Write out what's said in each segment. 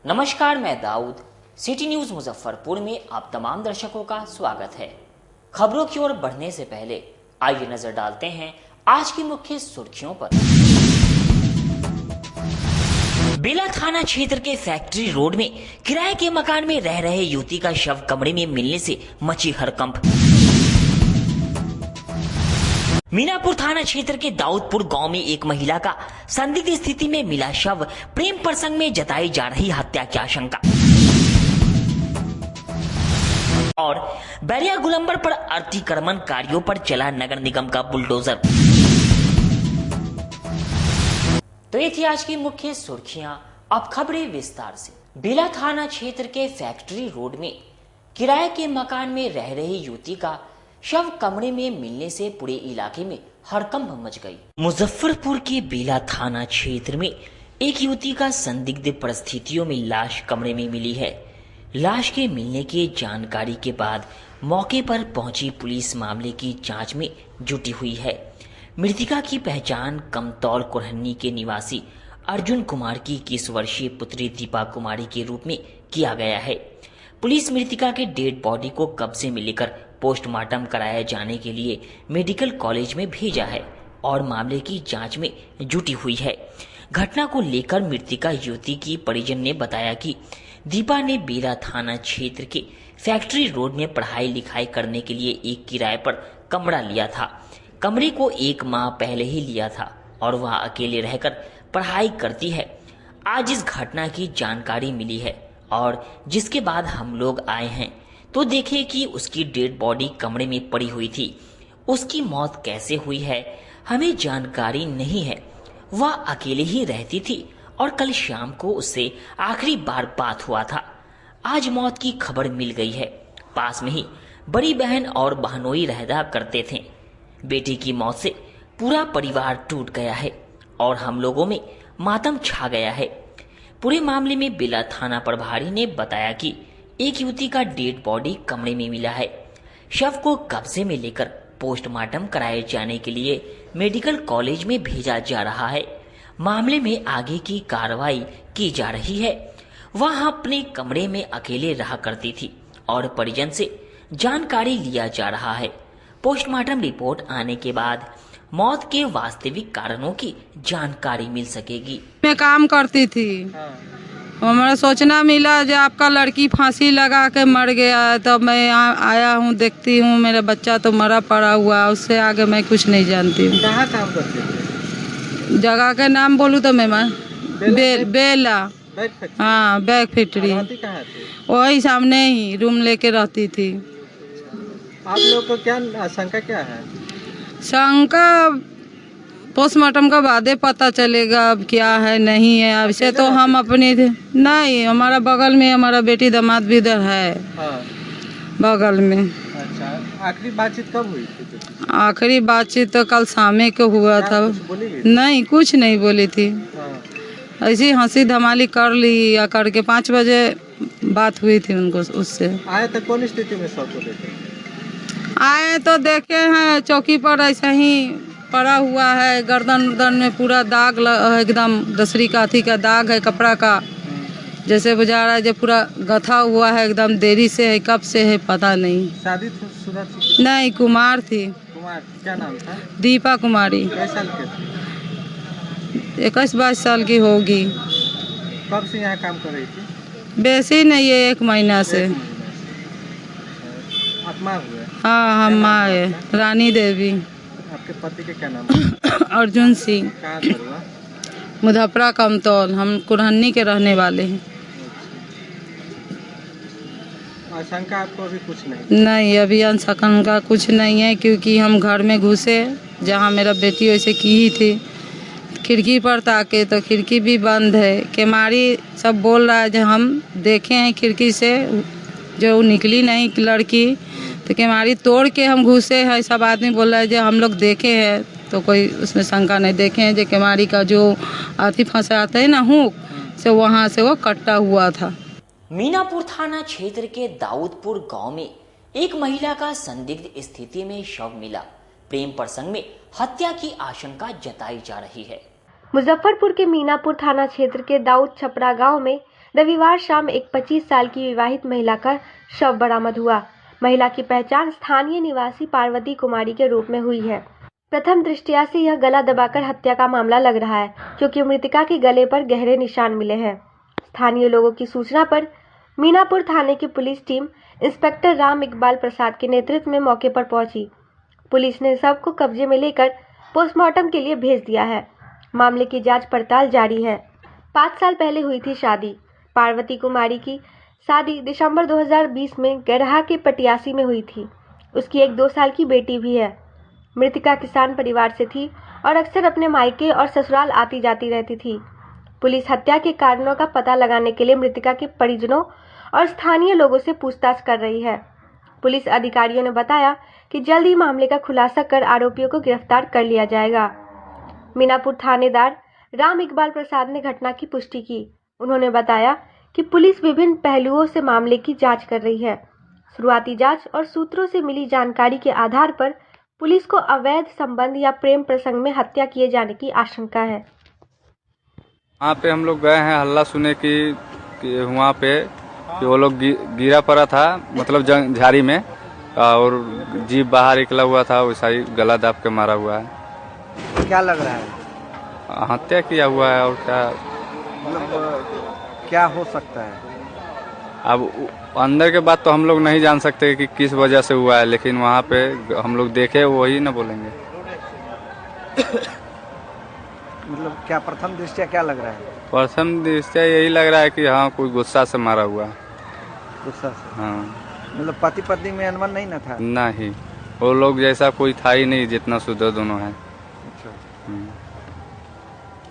नमस्कार, मैं Dawood. City news Muzaffarpur में आप तमाम दर्शकों का स्वागत है। खबरों की ओर बढ़ने से पहले आइए नजर डालते हैं आज की मुख्य सुर्खियों पर। बेला थाना क्षेत्र के फैक्ट्री रोड में किराए के मकान में रह रहे युवती का शव कमरे में मिलने से मची हड़कंप। मीनापुर थाना क्षेत्र के दाऊदपुर गांव में एक महिला का संदिग्ध स्थिति में मिला शव, प्रेम प्रसंग में जताई जा रही हत्या की आशंका। और बैरिया गुलंबर पर अतिक्रमण कार्यों पर चला नगर निगम का बुलडोजर। तो ये थी आज की मुख्य सुर्खियां। अब खबरें विस्तार से। बेला थाना क्षेत्र के फैक्ट्री रोड में किराए के मकान में रह रही युवती का शव कमरे में मिलने से पूरे इलाके में हड़कंप मच गई। मुजफ्फरपुर के बेला थाना क्षेत्र में एक युवती का संदिग्ध परिस्थितियों में लाश कमरे में मिली है। लाश के मिलने की जानकारी के बाद मौके पर पहुंची पुलिस मामले की जांच में जुटी हुई है। मृतका की पहचान कमतौल कुरहन्नी के निवासी अर्जुन कुमार की 21 वर्षीय पुत्री दीपा कुमारी के रूप में किया गया है। पुलिस मृतका के डेड बॉडी को कब्जे में लेकर पोस्टमार्टम कराए जाने के लिए मेडिकल कॉलेज में भेजा है और मामले की जांच में जुटी हुई है। घटना को लेकर मृतका युवती की परिजन ने बताया कि दीपा ने बेला थाना क्षेत्र के फैक्ट्री रोड में पढ़ाई लिखाई करने के लिए एक किराए पर कमरा लिया था। कमरे को 1 माह पहले ही लिया था और वह अकेले रहकर पढ़ाई करती है। आज इस घटना की जानकारी मिली है और जिसके बाद हम लोग आए हैं तो देखे कि उसकी डेड बॉडी कमरे में पड़ी हुई थी। उसकी मौत कैसे हुई है हमें जानकारी नहीं है। वह अकेले ही रहती थी और कल शाम को उससे आखिरी बार बात हुआ था। आज मौत की खबर मिल गई है। पास में ही बड़ी बहन और बहनोई रहता करते थे। बेटी की मौत से पूरा परिवार टूट गया है और हम लोगों में मातम छा गया है। पूरे मामले में बेला थाना प्रभारी ने बताया कि एक युवती का डेड बॉडी कमरे में मिला है। शव को कब्जे में लेकर पोस्टमार्टम कराए जाने के लिए मेडिकल कॉलेज में भेजा जा रहा है। मामले में आगे की कार्रवाई की जा रही है। वह अपने कमरे में अकेले रहा करती थी और परिजन से जानकारी लिया जा रहा है। पोस्टमार्टम रिपोर्ट आने के बाद मौत के वास्तविक कारणों की जानकारी मिल सकेगी। मैं काम करती थी। हमारा सोचना मिला जो आपका लड़की फांसी लगा के मर गया है, तब मैं यहाँ आया हूँ, देखती हूँ मेरा बच्चा तो मरा पड़ा हुआ। उससे आगे मैं कुछ नहीं जानती हूँ। कहाँ काम करते थे? जगह के नाम बोलूँ तो मैं बेला। हाँ, बैग फैक्ट्री। वही सामने ही रूम लेके रहती थी। आप लोग को क्या शंका क्या है? शंका पोस्टमार्टम का बाद पता चलेगा अब क्या है नहीं है। अब से तो हम अपनी नहीं, हमारा बगल में हमारा बेटी दामाद भी इधर है। हाँ। बगल में। अच्छा, आखिरी बातचीत कब हुई थी? आखिरी बातचीत तो कल शामे को हुआ था। नहीं, कुछ नहीं बोली थी। हाँ। ऐसी हंसी धमाली कर ली या करके 5 बजे बात हुई थी उनको उससे। आए तो कौन स्थिति में शव को देखे? आए तो देखे हैं चौकी पर ऐसा ही पड़ा हुआ है। गर्दन में पूरा दाग एकदम दसरी काथी का दाग है कपड़ा का। जैसे बुझा रहा है जो पूरा गथा हुआ है एकदम। देरी से है, कब से है पता नहीं। शादीशुदा थी? नहीं, कुमार थी। कुमार, क्या नाम था? दीपा कुमारी। कितने साल के थे? 21-22 साल की होगी। कब से यहाँ काम कर रही थी? बेसी नहीं है, 1 महीना से। आप माँ हुए? हाँ, हम माँ है, रानी देवी। आपके पति के क्या नाम है? अर्जुन सिंह। कहाँ पर हुआ? मुजफ्फरा कमतौल। हम कुरहन्नी के रहने वाले हैं। आशंका आपको अभी कुछ नहीं? नहीं, अभी आशंका कुछ नहीं है क्योंकि हम घर में घुसे जहाँ मेरा बेटी वैसे की ही थी। खिड़की पर ताके तो खिड़की भी बंद है। केमारी सब बोल रहा है जो हम देखे हैं खिड़की से, जो निकली नहीं लड़की, तो केमारी तोड़ के हम घुसे हैं। सब आदमी बोल रहा है जो हम लोग देखे हैं, तो कोई उसमें शंका नहीं। देखे हैं जो केमारी का जो आती फंसाते हैं ना हुक से, वहाँ से वो कटा हुआ था। मीनापुर थाना क्षेत्र के दाऊदपुर गांव में एक महिला का संदिग्ध स्थिति में शव मिला। प्रेम प्रसंग में हत्या की आशंका जताई जा रही है। मुजफ्फरपुर के मीनापुर थाना क्षेत्र के दाऊद छपरा गांव में रविवार शाम एक 25 साल की विवाहित महिला का शव बरामद हुआ। महिला की पहचान स्थानीय निवासी पार्वती कुमारी के रूप में हुई है। प्रथम दृष्टया से यह गला दबाकर हत्या का मामला लग रहा है, क्योंकि मृतका के गले पर गहरे निशान मिले हैं। स्थानीय लोगों की सूचना पर मीनापुर थाने की police team inspector Ram Iqbal Prasad के नेतृत्व में मौके पर पहुंची। पुलिस ने शव को कब्जे में लेकर पोस्टमार्टम के लिए भेज दिया है। मामले की जांच पड़ताल जारी है। 5 साल पहले हुई थी शादी। पार्वती कुमारी की शादी दिसंबर 2020 में गरहा के पटियासी में हुई थी। उसकी एक 2 साल की बेटी भी है। मृतका किसान परिवार से थी और अक्सर अपने मायके और ससुराल आती जाती रहती थी। पुलिस हत्या के कारणों का पता लगाने के लिए मृतका के परिजनों और स्थानीय लोगों से पूछताछ कर रही है। पुलिस अधिकारियों ने बताया कि जल्द ही मामले का खुलासा कर आरोपियों को गिरफ्तार कर लिया जाएगा। मीनापुर थानेदार राम इकबाल प्रसाद ने घटना की पुष्टि की। उन्होंने बताया कि पुलिस विभिन्न पहलुओं से मामले की जांच कर रही है। शुरुआती जांच और सूत्रों से मिली जानकारी के आधार पर पुलिस को अवैध संबंध या प्रेम प्रसंग में हत्या किए जाने की आशंका है। वहाँ पे हम लोग गए हैं, हल्ला सुने कि वहाँ पे कि वो लोग गिरा पड़ा था, मतलब झाड़ी में, और जीप बाहर निकला हुआ था, वैसा ही गला दाब के मारा हुआ है। क्या लग रहा है? हत्या किया हुआ है और क्या, मतलब क्या हो सकता है? अब अंदर के बात तो हम लोग नहीं जान सकते कि किस वजह से हुआ है, लेकिन वहाँ पे हम लोग देखे वही ना बोलेंगे। मतलब क्या प्रथम दृष्टया क्या लग रहा है? प्रथम दृष्टया यही लग रहा है कि हाँ कोई गुस्सा से मारा हुआ। गुस्सा से? हाँ। मतलब पति पत्नी में अनबन नहीं ना था? नहीं, वो लोग जैसा कोई था ही नहीं जितना शुद्ध दोनों है। अच्छा।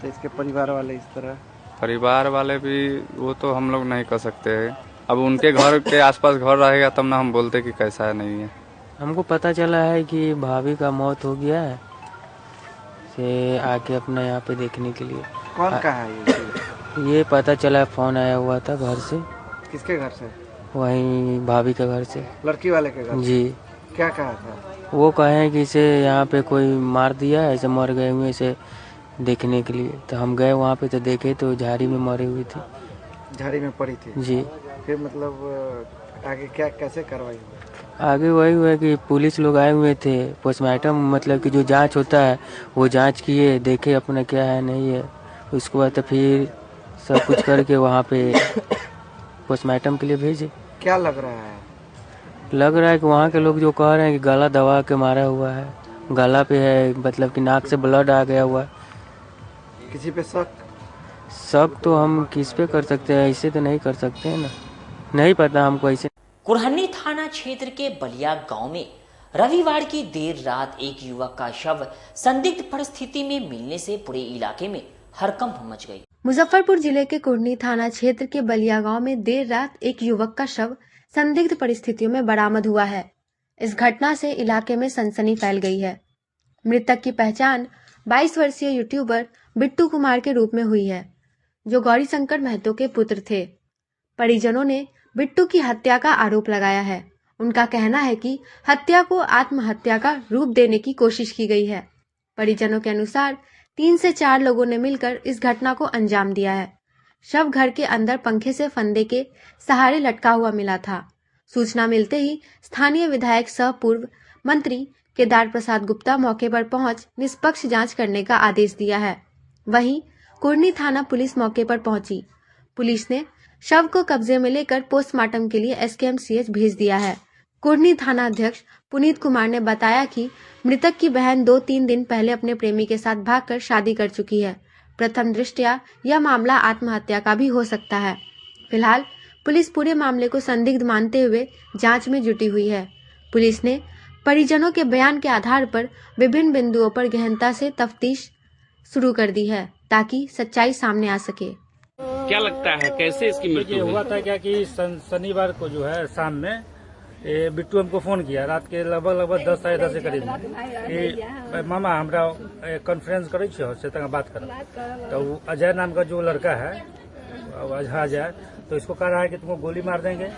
तो इसके परिवार वाले इस तरह? परिवार वाले भी वो तो हम लोग नहीं कर सकते हैं। अब उनके घर के आसपास घर रहेगा तब ना हम बोलते कि कैसा है नहीं है। हमको पता चला है कि भाभी का मौत हो गया है, से आके अपना यहाँ पे देखने के लिए। कौन कहा है ये पता चला, फोन आया हुआ था घर से। किसके घर से? वहीं भाभी के घर से। लड़की वाले के घर? जी। क्या कहा था? वो कहे कि इसे यहाँ पे कोई मार दिया है, ऐसे मर गए हुए, इसे देखने के लिए। तो हम गए वहाँ पे तो देखे तो झाड़ी में मरी हुई थी। झाड़ी में पड़ी थी? जी। फिर मतलब आगे क्या कैसे कार्रवाई हुई? आगे वही हुआ कि पुलिस लोग आए हुए थे, पोस्टमार्टम मतलब कि जो जांच होता है वो जांच किए, देखे अपना क्या है नहीं है। उसके बाद तो फिर सब कुछ करके वहाँ पे पोस्टमार्टम के लिए भेजे। क्या लग रहा है? लग रहा है कि वहाँ के लोग जो कह रहे हैं कि गला दबा के मारा हुआ है, गला पे है, मतलब कि नाक से ब्लड आ गया हुआ है। किसी पे शक? शक तो हम किस पे कर सकते हैं, ऐसे तो नहीं कर सकते हैं ना, नहीं पता हमको ऐसे। कुरहनी थाना क्षेत्र के बलिया गांव में रविवार की देर रात एक युवक का शव संदिग्ध परिस्थिति में मिलने से पूरे इलाके में हड़कंप मच गई। मुजफ्फरपुर जिले के कुरहनी थाना क्षेत्र के बलिया गांव में देर रात एक युवक का शव संदिग्ध परिस्थितियों में बरामद हुआ है। इस घटना से इलाके में सनसनी फैल गई है। मृतक की पहचान 22 वर्षीय यूट्यूबर बिट्टू कुमार के रूप में हुई है, जो गौरी शंकर महतो के पुत्र थे। परिजनों ने बिट्टू की हत्या का आरोप लगाया है। उनका कहना है कि हत्या को आत्महत्या का रूप देने की कोशिश की गई है। परिजनों के अनुसार 3 से 4 लोगों ने मिलकर इस घटना को अंजाम दिया है। शव घर के अंदर पंखे से फंदे के सहारे लटका हुआ मिला था। सूचना मिलते ही स्थानीय विधायक सह पूर्व मंत्री केदार प्रसाद गुप्ता मौके पर पहुंच निष्पक्ष जांच करने का आदेश दिया है। वहीं कुरनी थाना पुलिस मौके पर पहुंची। पुलिस ने शव को कब्जे में लेकर पोस्टमार्टम के लिए एसकेएमसीएच भेज दिया है। कुरनी थाना अध्यक्ष पुनीत कुमार ने बताया कि मृतक की बहन 2-3 दिन पहले अपने प्रेमी के साथ भागकर शादी कर चुकी है। प्रथम दृष्टया यह मामला आत्महत्या का भी हो सकता है। फिलहाल पुलिस पूरे मामले को संदिग्ध मानते हुए जांच में जुटी हुई है। पुलिस ने परिजनों के बयान के आधार पर विभिन्न बिंदुओं पर गहनता से तफ्तीश शुरू कर दी है, ताकि सच्चाई सामने आ सके। क्या लगता है कैसे इसकी मृत्यु हुई? हुआ था क्या कि शनिवार को जो है शाम में बिट्टू हमको फोन किया, रात के लगभग 10 साढ़े 10 के करीब कि मामा हमरा कॉन्फ्रेंस करे छो से तक बात कर। तो अजय नाम का जो लड़का है, अजय, तो इसको कह रहा है कि तुमको गोली मार देंगे,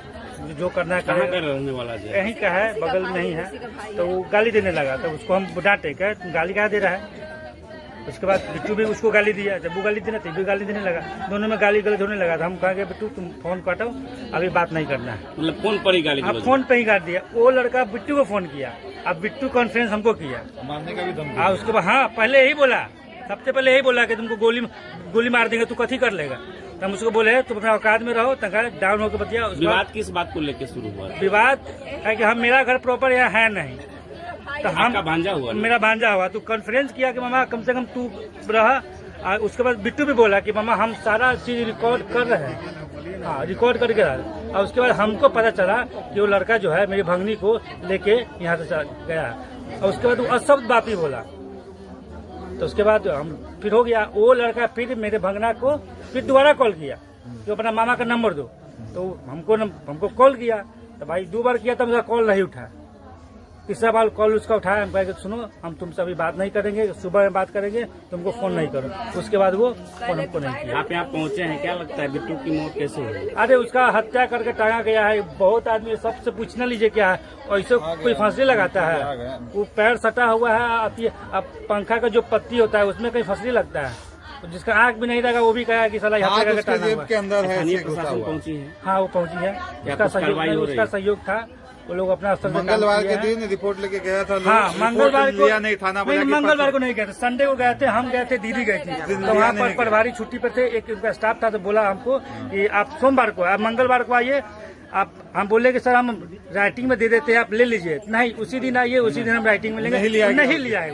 जो करना है। कहाँ का रहने वाला है? यहीं का है, बगल में ही है। तो वो गाली देने लगा, तो उसको हम डांटे, कहे तुम गाली कहाँ दे रहा है, उसके बाद बिट्टू भी उसको गाली दिया, जब वो गाली देना तब भी गाली देने लगा, दोनों में गाली गलत होने लगा। हम कहा बिट्टू तुम फोन काटो, अभी बात नहीं करना है। मतलब फोन पर ही गाली अब फोन पे ही काट दिया। वो लड़का बिट्टू को फोन किया, अब बिट्टू कॉन्फ्रेंस हमको किया, मारने का भी धमकी। उसके बाद हाँ पहले यही बोला, सबसे पहले यही बोला कि तुमको गोली मार देंगे, तू कथी कर लेगा। तो हम उसको बोले तुम अपना औकात में रहो, तंगा डाउन होकर बतिया। विवाद किस बात को लेकर शुरू हुआ? विवाद है कि हम मेरा घर प्रॉपर यहाँ है नहीं, तो हम भांजा हुआ, मेरा भांजा हुआ, तो कॉन्फ्रेंस किया कि मामा कम से कम तू रहा। उसके बाद बिट्टू भी बोला कि मामा हम सारा चीज रिकॉर्ड कर रहे हैं, हाँ रिकॉर्ड करके रहा। और उसके बाद हमको पता चला कि वो लड़का जो है मेरी भंगनी को लेके यहाँ से गया, और उसके बाद वो अशब्द बात ही बोला। तो उसके बाद हम फिर हो गया, वो लड़का फिर मेरे भंगना को फिर दोबारा कॉल किया कि अपना मामा का नंबर दो। तो हमको कॉल किया, तो भाई 2 बार किया, तब मेरा कॉल नहीं उठा। तीसरा बार कॉल उसका उठाया, हम कहे सुनो हम तुमसे अभी बात नहीं करेंगे, सुबह में बात करेंगे, तुमको फोन नहीं करो। उसके बाद वो फोन हमको नहीं किया। आप यहाँ पहुँचे हैं, क्या लगता है बिट्टू की मौत कैसे हुई? अरे उसका हत्या करके टांगा गया है। बहुत आदमी सबसे पूछना लीजिए क्या है, ऐसे कोई फांसी लगाता है? वो पैर सटा हुआ है, अब पंखा का जो पत्ती होता है उसमें कहीं फांसी लगता है। जिसका आँख भी नहीं लगा वो भी कहा कि साला हत्या करके टांगा हुआ है। हाँ वो पहुँची है, उसका सहयोग था। वो लोग अपना स्तर मंगलवार के दिन रिपोर्ट लेके गया था। हाँ मंगलवार को नहीं, थाना मंगलवार को नहीं गए थे, संडे को गए थे, हम गए थे, दीदी गई थी। तो वहाँ पर प्रभारी छुट्टी पे थे, एक उनका स्टाफ था, तो बोला हमको कि आप सोमवार को, आप मंगलवार को आइए। आप हम बोले कि सर हम राइटिंग में दे देते हैं, आप ले लीजिए। नहीं उसी दिन आइए, उसी दिन हम राइटिंग में लेंगे। नहीं लिया है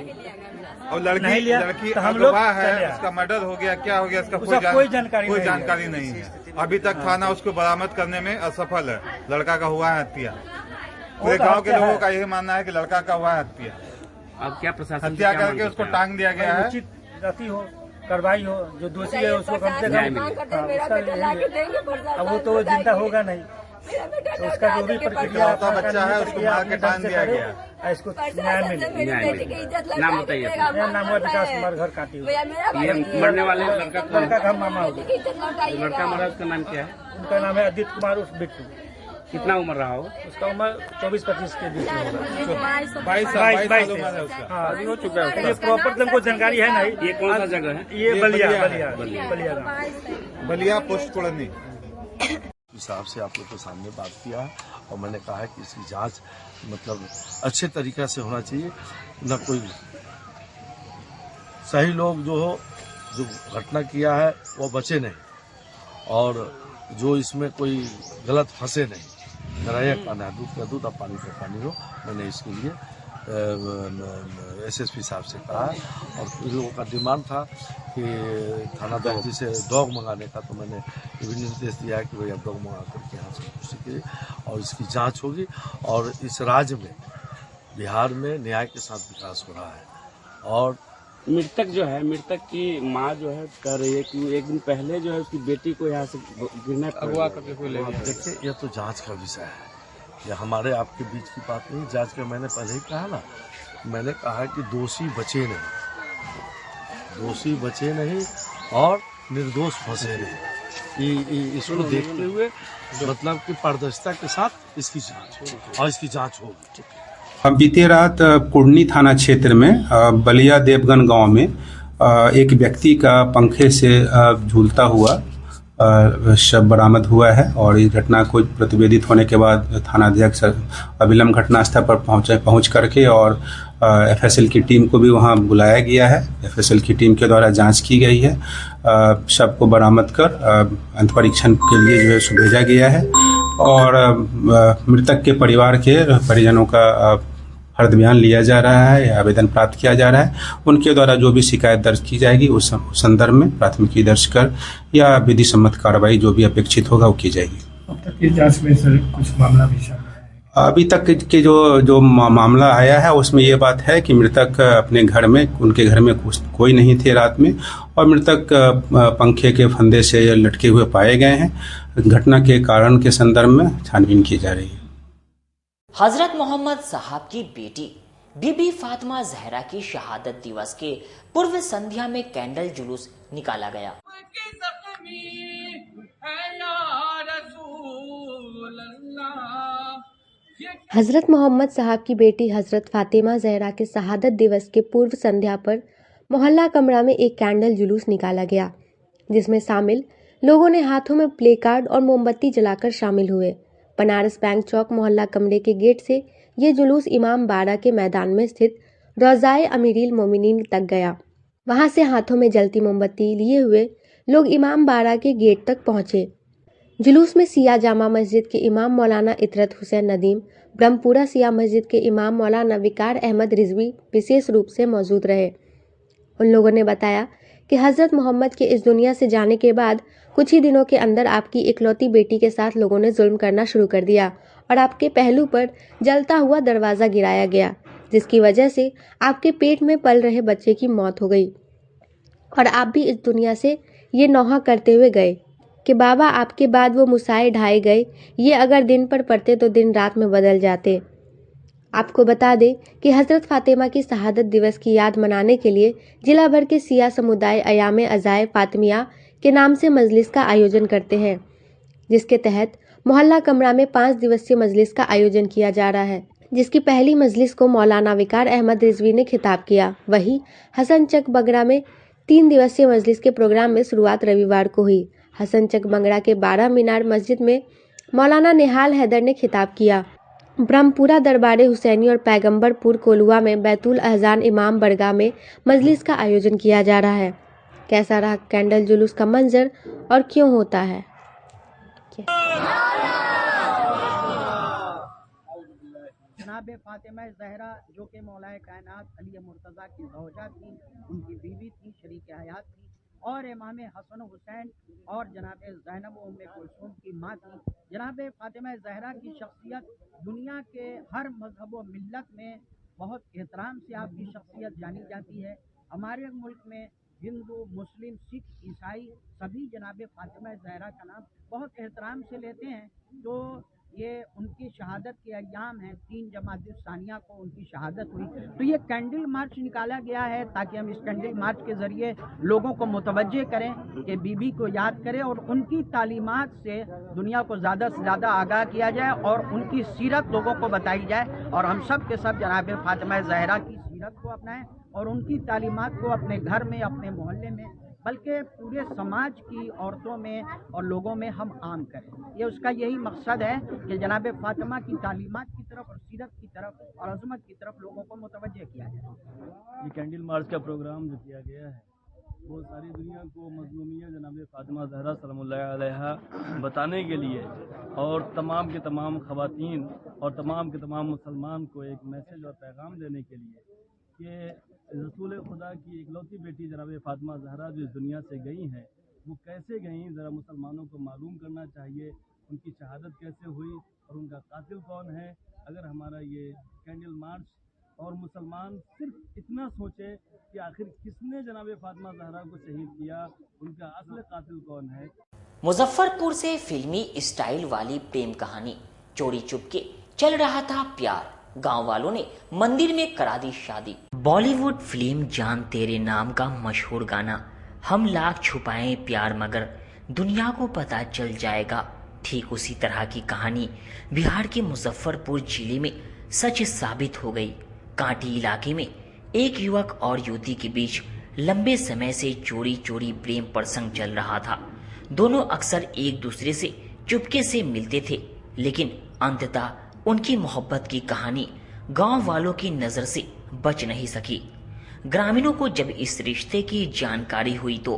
और लड़की तो हम लोग है, उसका मर्डर हो गया, क्या हो गया इसका कोई जानकारी नहीं है। अभी तक थाना उसको बरामद करने में असफल है। लड़का का हुआ है हत्या। पूरे गांव के लोगों का यही मानना है कि लड़का का हुआ है हत्या। अब क्या प्रशासन हत्या करके उसको टांग दिया गया है। उचित गति हो, कार्रवाई हो, जो दोषी है उसको कम से कम। अब वो तो जिंदा होगा नहीं, तो उसका जो भी प्रक्रिया बच्चा है उसको मार के टांग दिया गया। इसको न्याय मिले। नाम बताइए। मेरा नाम हुआ विकास कुमार, घर काटी। मरने वाले लड़का का मामा हो गया। लड़का मरा, उसका नाम क्या है? उनका नाम है आदित्य कुमार उर्फ बिट्टू। कितना उम्र रहा हो? उसका उम्र 24-25 के बीच में होगा। 22 हाँ हो चुका है। ये प्रॉपर तुमको जानकारी है नहीं। ये कौन सा जगह है? ये बलिया पोस्ट कॉलोनी। हिसाब से आप लोग के सामने बात किया है, और मैंने कहा है कि इसकी जांच मतलब अच्छे तरीके से होना चाहिए। न कोई सही लोग जो घटना किया है वो बचे नहीं, और जो इसमें कोई गलत फंसे नहीं। मेरा यह कहना है, दूध का दूध और पानी का पानी हो। मैंने इसके लिए एसएसपी साहब से कहा, और इन लोगों का डिमांड था कि थाना दर्जी से डॉग मंगाने का, तो मैंने ये भी निर्देश दिया है कि भैया डॉग मंगा करके यहाँ से पुष्टि कीजिए, और इसकी जांच होगी। और इस राज्य में, बिहार में न्याय के साथ विकास हो रहा है। और मृतक जो है, मृतक की माँ जो है कह रही है कि एक दिन पहले जो है उसकी बेटी को यहाँ से गिरना अगवा करके कोई ले गया। देखिए यह तो जांच का विषय है, यह हमारे आपके बीच की बात नहीं। जांच का मैंने पहले ही कहा ना, मैंने कहा कि दोषी बचे नहीं और निर्दोष फंसे नहीं। इसको देखते हुए मतलब कि पारदर्शिता के साथ इसकी जांच होगी। अब बीती रात कुर्नी थाना क्षेत्र में बलिया देवगन गांव में एक व्यक्ति का पंखे से झूलता हुआ शव बरामद हुआ है, और इस घटना को प्रतिवेदित होने के बाद थानाध्यक्ष अविलंब घटनास्थल पर पहुंच करके और एफएसएल की टीम को भी वहां बुलाया गया है। एफएसएल की टीम के द्वारा जांच की गई है। शव को बरामद कर अंत परीक्षण के लिए जो है भेजा गया है, और मृतक के परिवार के परिजनों का हर्ष बयान लिया जा रहा है, आवेदन प्राप्त किया जा रहा है। उनके द्वारा जो भी शिकायत दर्ज की जाएगी उस संदर्भ में प्राथमिकी दर्ज कर या विधि सम्मत कार्रवाई जो भी अपेक्षित होगा वो की जाएगी। अब तक की जांच में सर कुछ मामला भी शामिल है? अभी तक के जो मामला आया है उसमें ये बात है कि मृतक अपने घर में, उनके घर में कोई नहीं थे रात में, और मृतक पंखे के फंदे से लटके हुए पाए गए हैं। घटना के कारण के संदर्भ में छानबीन की जा रही है। हजरत मोहम्मद साहब की बेटी बीबी फातिमा जहरा की शहादत दिवस के पूर्व संध्या में कैंडल जुलूस निकाला गया। हजरत मोहम्मद साहब की बेटी हजरत फातिमा जहरा के शहादत दिवस के पूर्व संध्या पर मोहल्ला कमरा में एक कैंडल जुलूस निकाला गया, जिसमें शामिल लोगों ने हाथों में प्ले कार्ड और मोमबत्ती जलाकर शामिल हुए। बनारस बैंक चौक मोहल्ला कमरे के गेट से ये जुलूस इमाम बाड़ा के मैदान में स्थित रौज़ाए अमीरुल मोमिनीन तक गया। वहां से हाथों में जलती मोमबत्ती लिए हुए लोग इमाम बाड़ा के गेट तक पहुंचे। जुलूस में सिया जामा मस्जिद के इमाम मौलाना इतरत हुसैन नदीम, ब्रह्मपुरा सिया मस्जिद के इमाम मौलाना विकार अहमद रिजवी विशेष रूप से मौजूद रहे। उन लोगों ने बताया कि हजरत मोहम्मद के इस दुनिया से जाने के बाद कुछ ही दिनों के अंदर आपकी इकलौती बेटी के साथ लोगों ने जुल्म करना शुरू कर दिया और आपके पहलू पर जलता हुआ दरवाजा गिराया गया, जिसकी वजह से आपके पेट में पल रहे बच्चे की मौत हो गई और आप भी इस दुनिया से ये नौहा करते हुए गए कि बाबा आपके बाद वो मुसाए ढाए गए, ये अगर दिन पर पड़ते तो दिन रात में बदल जाते। आपको बता दें कि हजरत फातिमा की शहादत दिवस की याद मनाने के लिए जिला भर के सिया समुदाय अयामे अजाए फातिमिया के नाम से मजलिस का आयोजन करते हैं, जिसके तहत मोहल्ला कमरा में 5 दिवसीय मजलिस का आयोजन किया जा रहा है, जिसकी पहली मजलिस को मौलाना विकार अहमद रिजवी ने खिताब किया। वहीं हसन चक बगरा में 3 दिवसीय मजलिस के प्रोग्राम में शुरुआत रविवार को हुई। हसन चक बंगड़ा के 12 मीनार मस्जिद में मौलाना निहाल हैदर ने खिताब किया। ब्रह्मपुरा दरबार हुसैनी और पैगंबरपुर कोलुआ में बैतुल अहजान इमाम बरगाह में मजलिस का आयोजन किया जा रहा है। कैसा रहा कैंडल जुलूस का मंजर और क्यों होता है? जनाब फातिमा ज़हरा जो कि मौलाए कायनात अली मुर्तज़ा की ज़ौजा थी, उनकी बीवी थी, शरीक हयात थी और इमाम हसन हुसैन और जनाब ज़ैनब उम्मे कुलसूम की माँ थी। जनाब फातिमा ज़हरा की शख्सियत दुनिया के हर मजहब व मिल्लत में बहुत एहतराम से आपकी शख्सियत जानी जाती है। हमारे मुल्क में हिंदू, मुस्लिम, सिख, ईसाई सभी जनाब फातिमा ज़हरा का नाम बहुत एहतराम से लेते हैं। तो ये उनकी शहादत के अय्याम हैं। 3 जमात सानिया को उनकी शहादत हुई, तो ये कैंडल मार्च निकाला गया है ताकि हम इस कैंडल मार्च के ज़रिए लोगों को मुतवज्जे करें कि बीबी को याद करें और उनकी तालीमात से दुनिया को ज़्यादा से ज़्यादा आगाह किया जाए और उनकी सीरत लोगों को बताई जाए और हम सब के सब जनाब फातिमा ज़हरा की सीरत को अपनाएं और उनकी तालीमात को अपने घर में, अपने मोहल्ले में, बल्कि पूरे समाज की औरतों में और लोगों में हम आम करें। ये उसका यही मकसद है कि जनाब फातिमा की तालीमात की तरफ और सीरत की तरफ और अज़मत की तरफ लोगों को मुतवज्जे किया जाए। ये कैंडल मार्च का प्रोग्राम जो किया गया है वो सारी दुनिया को मज़लूमियत जनाब फातिमा ज़हरा सलामुल्लाह अलैहा बताने के लिए और तमाम के तमाम ख़वातीन और तमाम के तमाम मुसलमान को एक मैसेज और पैगाम देने के लिए कि रसूल खुदा की इकलौती बेटी जनाब फातिमा ज़हरा जो इस दुनिया से गई हैं वो कैसे गई, ज़रा मुसलमानों को मालूम करना चाहिए उनकी शहादत कैसे हुई और उनका कातिल कौन है। अगर हमारा ये कैंडल मार्च और मुसलमान सिर्फ इतना सोचे कि आखिर किसने जनाब फातिमा ज़हरा को शहीद किया, उनका असली कातिल कौन है। मुजफ्फरपुर से फिल्मी स्टाइल वाली प्रेम कहानी चोरी चुपके चल रहा था प्यार, गांव वालों ने मंदिर में करा दी शादी। बॉलीवुड फिल्म जान तेरे नाम का मशहूर गाना हम लाख छुपाएं प्यार मगर दुनिया को पता चल जाएगा, ठीक उसी तरह की कहानी बिहार के मुजफ्फरपुर जिले में सच साबित हो गई। कांटी इलाके में एक युवक और युवती के बीच लंबे समय से चोरी चोरी प्रेम प्रसंग चल रहा था। दोनों अक्सर एक दूसरे से चुपके से मिलते थे, लेकिन अंततः उनकी मोहब्बत की कहानी गांव वालों की नजर से बच नहीं सकी। ग्रामीणों को जब इस रिश्ते की जानकारी हुई तो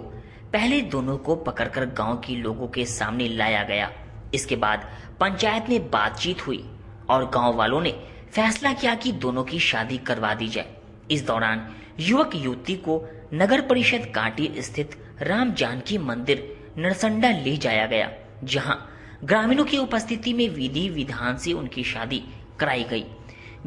पहले दोनों को पकड़कर गांव के लोगों के सामने लाया गया। इसके बाद पंचायत में बातचीत हुई और गांव वालों ने फैसला किया कि दोनों की शादी करवा दी जाए। इस दौरान युवक युवती को नगर परिषद कांटी स्थित राम जानकी मंदिर नरसंडा ले जाया गया, जहां ग्रामीणों की उपस्थिति में विधि विधान से उनकी शादी कराई गई।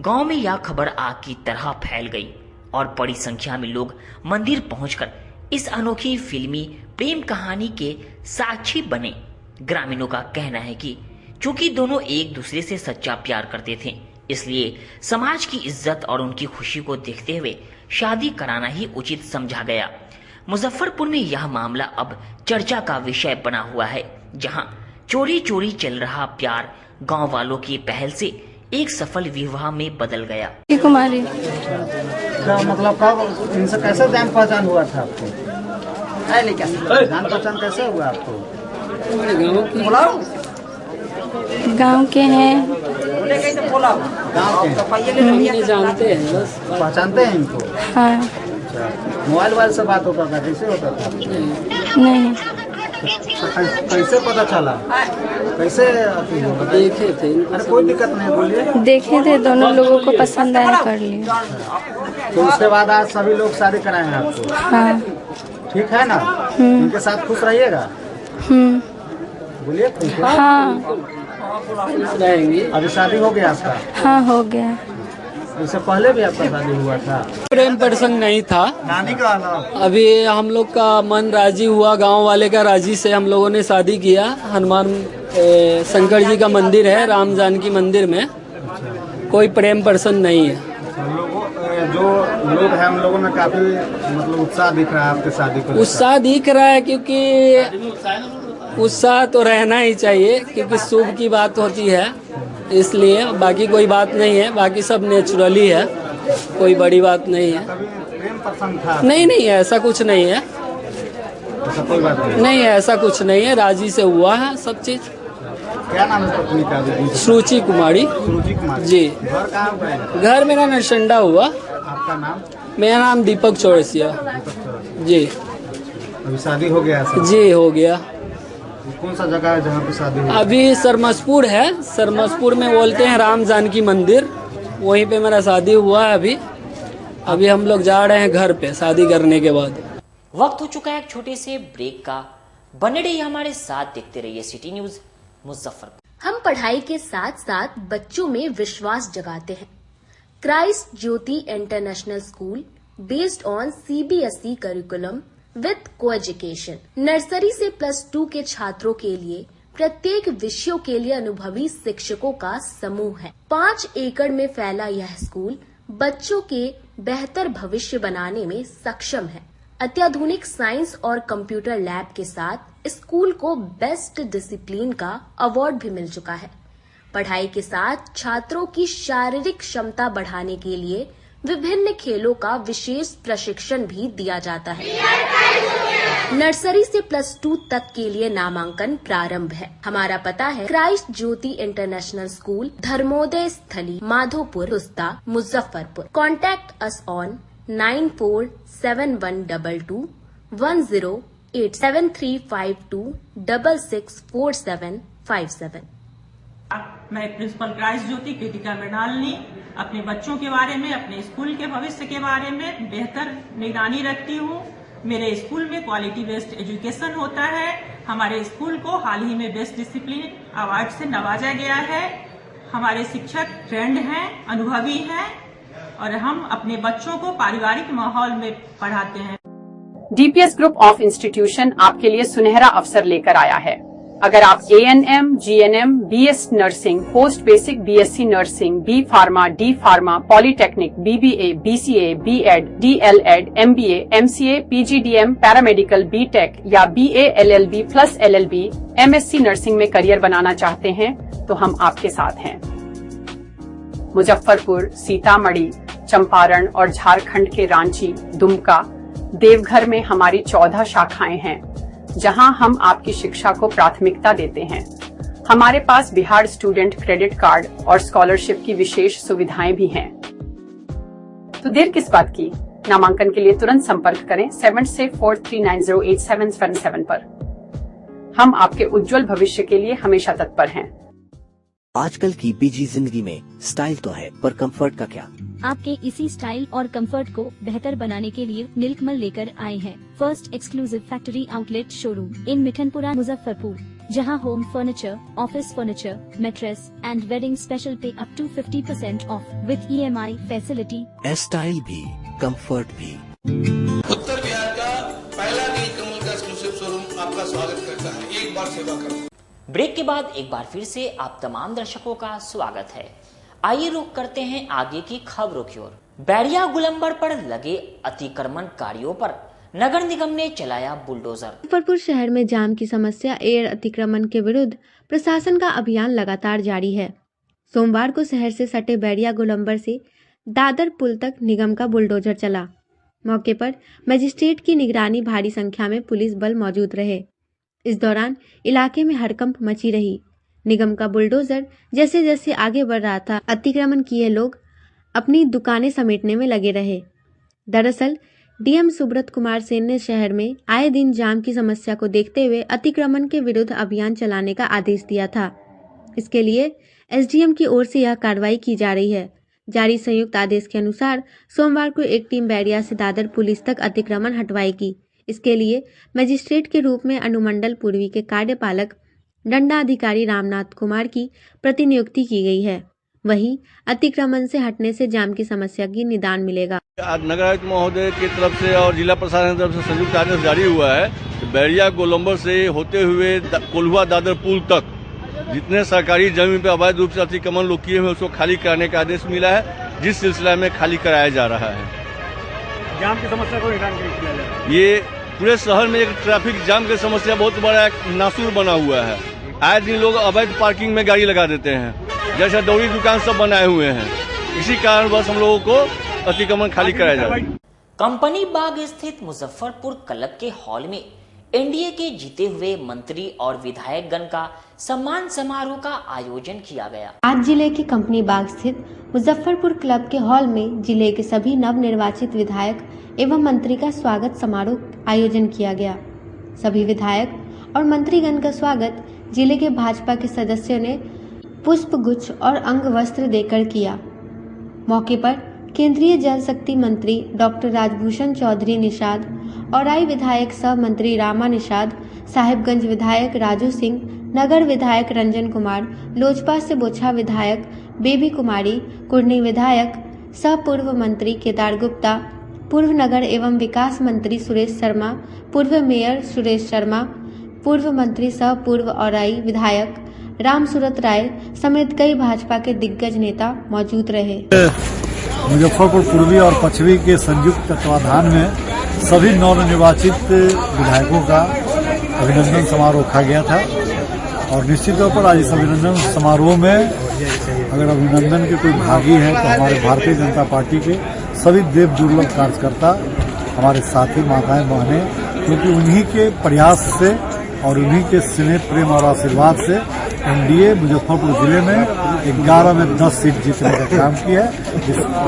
गांव में यह खबर आग की तरह फैल गई और बड़ी संख्या में लोग मंदिर पहुंचकर इस अनोखी फिल्मी प्रेम कहानी के साक्षी बने। ग्रामीणों का कहना है कि चूंकि दोनों एक दूसरे से सच्चा प्यार करते थे, इसलिए समाज की इज्जत और उनकी खुशी को देखते हुए शादी कराना ही उचित समझा गया। मुजफ्फरपुर में यह मामला अब चर्चा का विषय बना हुआ है, जहां चोरी चोरी चल रहा प्यार गांव वालों की पहल से एक सफल विवाह में बदल गया। कुमारी मतलब कब इनसे कैसे जान पहचान हुआ था आपको? जान पहचान कैसे हुआ आपको? गांव के हैं। गाँव के जानते हैं बस। पहचानते हैं इनको? हाँ। मोबाइल से बात होता था, कैसे होता था? नहीं। कैसे पता चला? कैसे देखे थे? अरे कोई दिक्कत नहीं, बोलिए। देखे थे, दोनों लोगों को पसंद आया, कर लिया। तो उसके बाद आज सभी लोग शादी कराए हैं आपको? हाँ। ठीक है ना? उनके साथ खुश रहिएगा। बोलिए। हाँ। अभी शादी हो गया आपका? हाँ, हो गया। इससे पहले भी आपका शादी हुआ था? प्रेम प्रसंग नहीं था। नानी का अभी हम लोग का मन राजी हुआ, गांव वाले का राजी से हम लोगों ने शादी किया। हनुमान शंकर जी का मंदिर है, राम जानकी मंदिर में। कोई प्रेम प्रसंग नहीं है। जो लोग हैं उन लोगों में काफी मतलब उत्साह दिख रहा है आपके शादी को? उत्साह दिख रहा है, क्योंकि उत्साह तो रहना ही चाहिए, क्योंकि शुभ की बात होती है, इसलिए। बाकी कोई बात नहीं है, बाकी सब नेचुरली है, कोई बड़ी बात नहीं है। प्रेम प्रसंग था? नहीं, ऐसा कुछ नहीं है। ऐसा कोई बात नहीं, ऐसा कुछ नहीं है, राजी से हुआ है सब चीज। क्या नाम है पत्नी का? सुरुचि कुमारी। सुरुचि कुमारी जी। घर कहाँ हुआ है? घर मेरा नरसंडा हुआ। आपका नाम? मेरा नाम दीपक चौरसिया। जी। अभी शादी हो गया? जी, हो गया। कौन सा जगह है जहाँ पे शादी हुई? अभी सरमसपुर है, सरमसपुर में बोलते हैं राम जानकी मंदिर, वहीं पे मेरा शादी हुआ है। अभी हम लोग जा रहे हैं घर पे शादी करने के बाद। वक्त हो चुका है एक छोटे से ब्रेक का। बने रहिए हमारे साथ, देखते रहिए सिटी न्यूज मुजफ्फरपुर। हम पढ़ाई के साथ साथ बच्चों में विश्वास जगाते हैं। Christ Jyoti international school based on CBSE curriculum with co-education. Nursery से +2 के छात्रों के लिए प्रत्येक विषयों के लिए अनुभवी शिक्षकों का समूह है। 5 एकड़ में फैला यह स्कूल बच्चों के बेहतर भविष्य बनाने में सक्षम है। अत्याधुनिक साइंस और कंप्यूटर लैब के साथ स्कूल को बेस्ट डिसिप्लिन का अवार्ड भी मिल चुका है। पढ़ाई के साथ छात्रों की शारीरिक क्षमता बढ़ाने के लिए विभिन्न खेलों का विशेष प्रशिक्षण भी दिया जाता है। नर्सरी से +2 तक के लिए नामांकन प्रारंभ है। हमारा पता है Christ Jyoti international school, Dharmoday Sthali, Madhopur, Rusta, Muzaffarpur. Contact us on 947122 108 7352 664757। मैं प्रिंसिपल क्राइस्ट ज्योति कृतिका मृणालिनी अपने बच्चों के बारे में, अपने स्कूल के भविष्य के बारे में बेहतर निगरानी रखती हूँ। मेरे स्कूल में क्वालिटी बेस्ड एजुकेशन होता है। हमारे स्कूल को हाल ही में बेस्ट डिसिप्लिन अवार्ड से नवाजा गया है। हमारे शिक्षक ट्रेंड हैं, अनुभवी हैं और हम अपने बच्चों को पारिवारिक माहौल में पढ़ाते हैं। DPS ग्रुप ऑफ इंस्टीट्यूशन आपके लिए सुनहरा अवसर लेकर आया है। अगर आप ANM, GNM, BS nursing, post basic BSc nursing, B pharma, D pharma, polytechnic, BBA, BCA, B.Ed, DLEd, MBA, MCA, PGDM, paramedical, BTech या BA LLB plus LLB, MSc nursing में करियर बनाना चाहते हैं तो हम आपके साथ हैं। मुजफ्फरपुर, सीतामढ़ी, चंपारण और झारखंड के रांची, दुमका, देवघर में हमारी 14 शाखाएं हैं, जहां हम आपकी शिक्षा को प्राथमिकता देते हैं। हमारे पास बिहार स्टूडेंट क्रेडिट कार्ड और स्कॉलरशिप की विशेष सुविधाएं भी हैं। तो देर किस बात की? नामांकन के लिए तुरंत संपर्क करें 7643908777 पर। हम आपके उज्जवल भविष्य के लिए हमेशा तत्पर हैं। आजकल की बिजी जिंदगी में स्टाइल तो है, पर कंफर्ट का क्या? आपके इसी स्टाइल और कंफर्ट को बेहतर बनाने के लिए नीलकमल लेकर आए हैं first exclusive factory outlet showroom in Mithanpura Muzaffarpur, जहां home furniture, office furniture, mattress and wedding special pay up to 50% off with EMI facility. Style भी, कंफर्ट भी। उत्तर बिहार का पहला नीलकमल का एक्सक्लूसिव शोरूम आपका स्वागत करता है। एक बार सेवा करो। ब्रेक के बाद एक बार फिर से आप तमाम दर्शकों का स्वागत है। आइए रुक करते हैं आगे की खबरों की ओर। बैरिया गुलंबर पर लगे अतिक्रमणकारियों पर नगर निगम ने चलाया बुलडोजर। मुजफ्फरपुर शहर में जाम की समस्या एयर अतिक्रमण के विरुद्ध प्रशासन का अभियान लगातार जारी है। सोमवार को शहर से सटे बैरिया गुलंबर से दादर पुल तक निगम का बुलडोजर चला। मौके पर मजिस्ट्रेट की निगरानी भारी संख्या में पुलिस बल मौजूद रहे। इस दौरान इलाके में हड़कंप मची रही। निगम का बुलडोजर जैसे जैसे आगे बढ़ रहा था, अतिक्रमण किए लोग अपनी दुकानें समेटने में लगे रहे। दरअसल डीएम सुब्रत कुमार सेन ने शहर में आए दिन जाम की समस्या को देखते हुए अतिक्रमण के विरुद्ध अभियान चलाने का आदेश दिया था। इसके लिए एसडीएम की ओर से यह कार्रवाई की जा रही है। जारी संयुक्त आदेश के अनुसार सोमवार को एक टीम बैरिया से दादर पुलिस तक अतिक्रमण हटवाएगी। इसके लिए मजिस्ट्रेट के रूप में अनुमंडल पूर्वी के कार्यपालक दंडाधिकारी रामनाथ कुमार की प्रतिनियुक्ति की गई है। वहीं अतिक्रमण से हटने से जाम की समस्या की निदान मिलेगा। आज नगर आयुक्त महोदय की तरफ से और जिला प्रशासन की तरफ से संयुक्त आदेश जारी हुआ है। बैरिया गोलंबर से होते हुए कोल्हुआ दादर पुल तक जितने सरकारी जमीन पर अवैध रूप से अतिक्रमण लोग किए हुए उसको खाली कराने का आदेश मिला है, जिस सिलसिला में खाली कराया जा रहा है। जाम की समस्या को निदान किया जा रहा है। ये पूरे शहर में एक ट्रैफिक जाम की समस्या बहुत बड़ा नासूर बना हुआ है। आए दिन लोग अवैध पार्किंग में गाड़ी लगा देते हैं, जैसे दौड़ी दुकान सब बनाए हुए हैं। इसी कारण बस हम लोगों को अतिक्रमण खाली कराया जा रहा है। कंपनी बाग स्थित मुजफ्फरपुर क्लब के हॉल में एनडीए के जीते हुए मंत्री और विधायकगण का सम्मान समारोह का आयोजन किया गया। आज जिले के कंपनी बाग स्थित मुजफ्फरपुर क्लब के हॉल में जिले के सभी नवनिर्वाचित विधायक एवं मंत्री का स्वागत समारोह आयोजन किया गया। सभी विधायक और मंत्रीगण का स्वागत जिले के भाजपा के सदस्यों ने पुष्प गुच्छ और अंग वस्त्र देकर किया। मौके पर केंद्रीय जल शक्ति मंत्री डॉक्टर राजभूषण चौधरी निषाद, औराई विधायक सह मंत्री रामा निषाद, साहिबगंज विधायक राजू सिंह, नगर विधायक रंजन कुमार, लोजपा से बोछा विधायक बेबी कुमारी, कुर्नी विधायक सह पूर्व मंत्री केदार गुप्ता, पूर्व नगर एवं विकास मंत्री सुरेश शर्मा, पूर्व मेयर सुरेश शर्मा, पूर्व मंत्री सह पूर्व औराई विधायक राम सूरत राय समेत कई भाजपा के दिग्गज नेता मौजूद रहे। मुजफ्फरपुर पूर्वी और पश्चिमी के संयुक्त तत्वाधान में सभी नवनिर्वाचित विधायकों का अभिनंदन समारोह रखा गया था और निश्चित तौर पर आज इस अभिनंदन समारोह में अगर अभिनंदन के कोई भागी हैं तो हमारे भारतीय जनता पार्टी के सभी देव दुर्लभ कार्यकर्ता, हमारे साथी माताएं बहनें, क्योंकि उन्हीं के प्रयास से और उन्हीं के स्नेह प्रेम और आशीर्वाद से एनडीए मुजफ्फरपुर जिले में 11 में 10 सीट जीतने का काम किया है।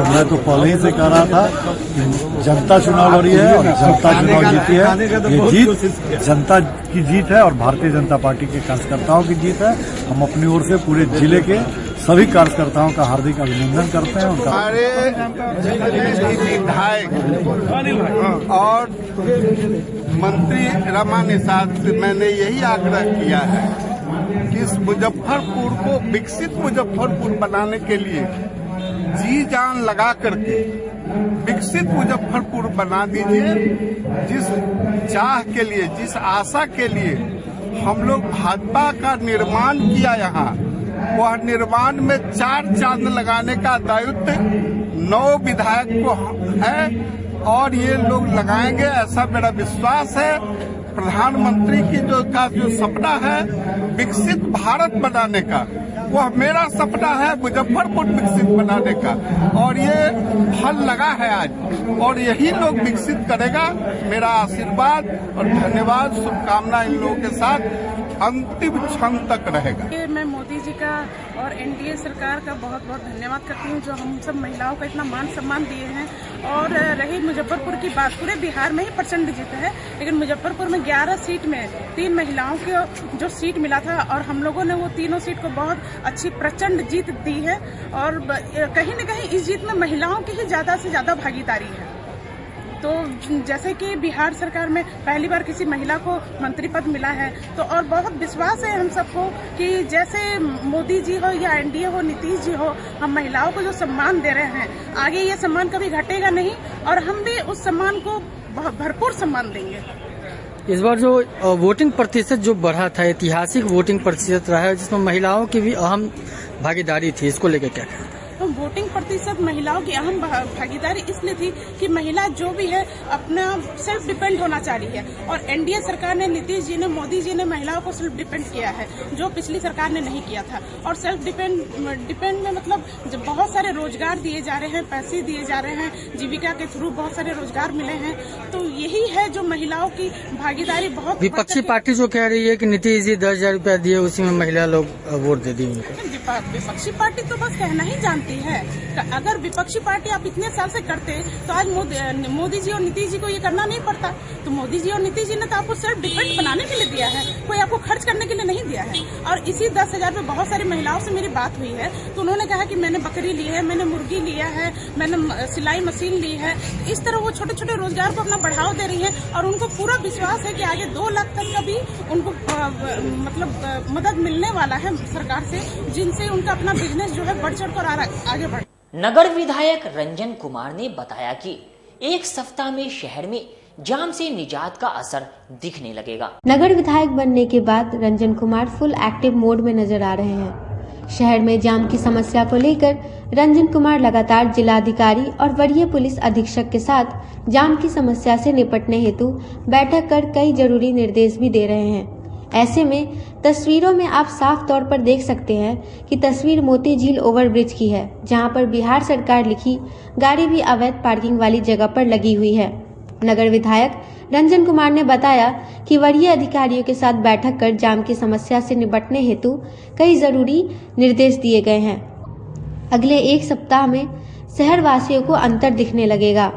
मैं तो पहले ही से कह रहा था कि जनता चुनाव लड़ी है और जनता चुनाव जीती है। ये जीत जनता की जीत है और भारतीय जनता पार्टी के कार्यकर्ताओं की जीत है। हम अपनी ओर से पूरे जिले के सभी कार्यकर्ताओं का हार्दिक अभिनंदन करते हैं। हमारे विधायक और मंत्री रमा निषाद से मैंने यही आग्रह किया है कि इस मुजफ्फरपुर को विकसित मुजफ्फरपुर बनाने के लिए जी जान लगा करके विकसित मुजफ्फरपुर बना दीजिए। जिस चाह के लिए, जिस आशा के लिए हम लोग भाजपा का निर्माण किया यहाँ, वह निर्माण में 4 चांद लगाने का दायित्व 9 विधायक को है और ये लोग लगाएंगे, ऐसा मेरा विश्वास है। प्रधानमंत्री की जो सपना है विकसित भारत बनाने का, वह मेरा सपना है मुजफ्फरपुर विकसित बनाने का और ये फल लगा है आज और यही लोग विकसित करेगा। मेरा आशीर्वाद और धन्यवाद, शुभकामना इन लोगों के साथ अंतिम क्षण तक रहेगा। मैं मोदी जी का और एनडीए सरकार का बहुत बहुत धन्यवाद करती हूँ जो हम सब महिलाओं को इतना मान सम्मान दिए हैं। और रही मुजफ्फरपुर की बात, पूरे बिहार में ही प्रचंड जीत है, लेकिन मुजफ्फरपुर में 11 सीट में 3 महिलाओं को जो सीट मिला था और हम लोगों ने वो तीनों सीट को बहुत अच्छी प्रचंड जीत दी है। और कहीं न कहीं इस जीत में महिलाओं की ही ज्यादा से ज्यादा भागीदारी है। तो जैसे कि बिहार सरकार में पहली बार किसी महिला को मंत्री पद मिला है, तो और बहुत विश्वास है हम सबको कि जैसे मोदी जी हो या एनडीए हो, नीतीश जी हो, हम महिलाओं को जो सम्मान दे रहे हैं, आगे ये सम्मान कभी घटेगा नहीं और हम भी उस सम्मान को भरपूर सम्मान देंगे। इस बार जो वोटिंग प्रतिशत जो बढ़ा था, ऐतिहासिक वोटिंग प्रतिशत रहा है जिसमें महिलाओं की भी अहम भागीदारी थी, इसको लेकर क्या कहें? तो वोटिंग प्रतिशत महिलाओं की अहम भागीदारी इसलिए थी कि महिला जो भी है अपना सेल्फ डिपेंड होना चाह रही है और एनडीए सरकार ने, नीतीश जी ने, मोदी जी ने महिलाओं को सेल्फ डिपेंड किया है, जो पिछली सरकार ने नहीं किया था। और सेल्फ डिपेंड में मतलब जब बहुत सारे रोजगार दिए जा रहे हैं, पैसे दिए जा रहे हैं, जीविका के थ्रू बहुत सारे रोजगार मिले हैं, तो यही है जो महिलाओं की भागीदारी बहुत। विपक्षी पार्टी जो कह रही है कि नीतीश जी 10,000 रुपया दिए, उसी में महिला लोग वोट दे दी। विपक्षी पार्टी तो बस कहना ही जानती है। अगर विपक्षी पार्टी आप इतने साल से करते तो आज मोदी जी और नीतीश जी को ये करना नहीं पड़ता। तो मोदी जी और नीतीश जी ने तो आपको सेल्फ डिपेंड बनाने के लिए दिया है, कोई आपको खर्च करने के लिए नहीं दिया है। और इसी 10,000 में बहुत सारी महिलाओं से मेरी बात हुई है तो उन्होंने कहा कि मैंने बकरी ली है, मैंने मुर्गी लिया है, मैंने सिलाई मशीन ली है। इस तरह वो छोटे छोटे रोजगार को अपना बढ़ावा दे रही है और उनको पूरा विश्वास है कि आगे 2 लाख तक का भी उनको मतलब मदद मिलने वाला है सरकार से, जिनसे उनका अपना बिजनेस जो है बढ़ चढ़कर आगे बढ़े। नगर विधायक रंजन कुमार ने बताया कि एक सप्ताह में शहर में जाम से निजात का असर दिखने लगेगा। नगर विधायक बनने के बाद Ranjan Kumar full active mode में नजर आ रहे हैं। शहर में जाम की समस्या को लेकर रंजन कुमार लगातार जिलाधिकारी और वरीय पुलिस अधीक्षक के साथ जाम की समस्या से निपटने हेतु बैठक कर कई जरूरी निर्देश भी दे रहे हैं। ऐसे में तस्वीरों में आप साफ तौर पर देख सकते हैं कि तस्वीर मोती झील ओवरब्रिज की है, जहां पर बिहार सरकार लिखी गाड़ी भी अवैध पार्किंग वाली जगह पर लगी हुई है। नगर विधायक रंजन कुमार ने बताया कि वरीय अधिकारियों के साथ बैठक कर जाम की समस्या से निपटने हेतु कई जरूरी निर्देश दिए गए हैं। अगले 1 सप्ताह में शहर वासियों को अंतर दिखने लगेगा।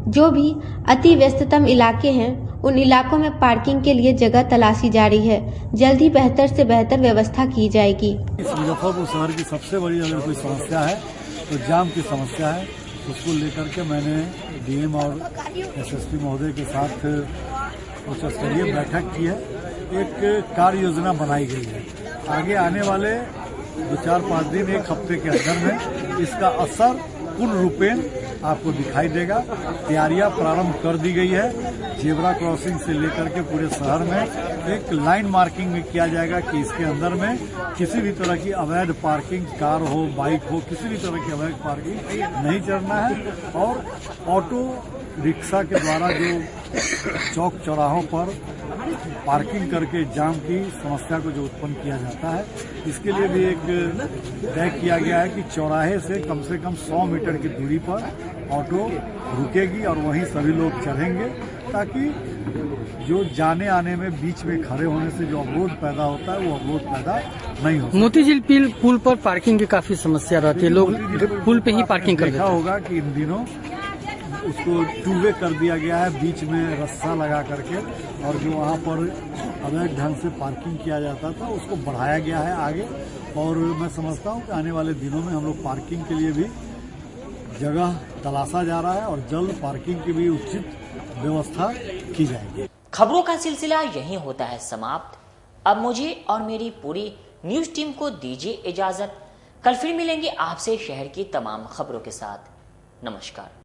जो भी अति व्यस्ततम इलाके हैं उन इलाकों में पार्किंग के लिए जगह तलाशी जा रही है। जल्द ही बेहतर से बेहतर व्यवस्था की जाएगी। इस मुजफ्फरपुर शहर की सबसे बड़ी अगर कोई समस्या है तो जाम की समस्या है। उसको लेकर के मैंने डीएम और एसएसपी महोदय के साथ उच्च स्तरीय बैठक की है। एक कार्य योजना बनाई गई है। आगे आने वाले 2-4-5 दिन, 1 हफ्ते के अंदर में इसका असर पूर्ण रूपेण आपको दिखाई देगा। तैयारियां प्रारंभ कर दी गई है। जेब्रा क्रॉसिंग से लेकर के पूरे शहर में एक लाइन मार्किंग में किया जाएगा कि इसके अंदर में किसी भी तरह की अवैध पार्किंग, कार हो, बाइक हो, किसी भी तरह की अवैध पार्किंग नहीं करना है। और ऑटो रिक्शा के द्वारा जो चौक चौराहों पर पार्किंग करके जाम की समस्या को जो उत्पन्न किया जाता है, इसके लिए भी एक तय किया गया है कि चौराहे से कम 100 मीटर की दूरी पर ऑटो रुकेगी और वहीं सभी लोग चढ़ेंगे, ताकि जो जाने आने में बीच में खड़े होने से जो अवरोध पैदा होता है वो अवरोध पैदा नहीं होता। मोती झील पुल पर पार्किंग की काफी समस्या रहती है, लोग पुल पे ही पार्किंग कर देते हैं। देखा होगा कि इन दिनों उसको 2 वे कर दिया गया है, बीच में रस्सा लगा करके, और जो वहाँ पर अवैध ढंग से पार्किंग किया जाता था उसको बढ़ाया गया है आगे। और मैं समझता हूँ कि आने वाले दिनों में हम लोग पार्किंग के लिए भी जगह तलाशा जा रहा है और जल्द पार्किंग की भी उचित व्यवस्था की जाएगी। खबरों का सिलसिला यहीं होता है समाप्त। अब मुझे और मेरी पूरी न्यूज टीम को दीजिए इजाजत। कल फिर मिलेंगे आपसे शहर की तमाम खबरों के साथ। नमस्कार।